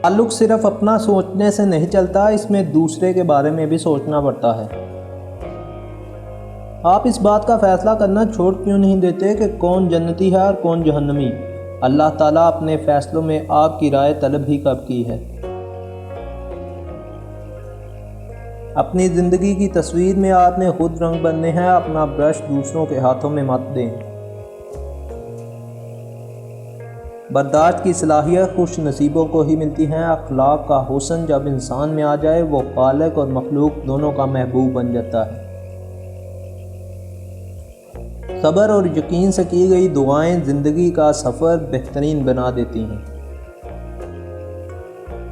ताल्लुक़ सिर्फ अपना सोचने से नहीं चलता, इसमें दूसरे के बारे में भी सोचना पड़ता है। आप इस बात का फ़ैसला करना छोड़ क्यों नहीं देते कि कौन जन्नती है और कौन जहन्नमी? अल्लाह ताला अपने फ़ैसलों में आपकी राय तलब ही कब की है? अपनी ज़िंदगी की तस्वीर में आपने खुद रंग बनने हैं, अपना ब्रश दूसरों के हाथों में मत दें। बर्दाश्त की सलाहियत खुश नसीबों को ही मिलती है। अखलाक का हुस्न जब इंसान में आ जाए वो खालिक और मखलूक दोनों का महबूब बन जाता है। सब्र और यकीन से की गई दुआएं ज़िंदगी का सफ़र बेहतरीन बना देती हैं।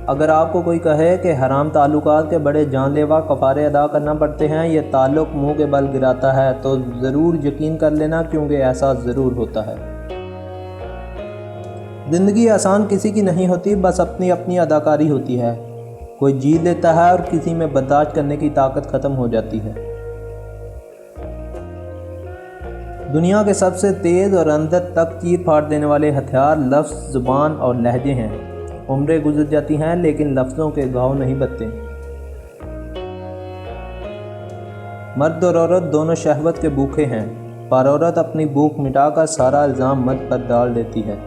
अगर आपको कोई कहे कि हराम ताल्लुकात के बड़े जानलेवा कफ़ारे अदा करना पड़ते हैं, ये ताल्लुक़ मुंह के बल गिराता है, तो ज़रूर यकीन कर लेना, क्योंकि ऐसा ज़रूर होता है। ज़िंदगी आसान किसी की नहीं होती, बस अपनी अपनी अदाकारी होती है। कोई जीत लेता है और किसी में बर्दाश्त करने की ताकत ख़त्म हो जाती है। दुनिया के सबसे तेज़ और अंदर तक चीर फाड़ देने वाले हथियार लफ्ज़, ज़ुबान और लहजे हैं। उम्रें गुजर जाती हैं लेकिन लफ्ज़ों के घाव नहीं बचते। मर्द और औरत दोनों शहवत के भूखे हैं, पर औरत अपनी भूख मिटाकर सारा इल्ज़ाम मर्द पर डाल देती है।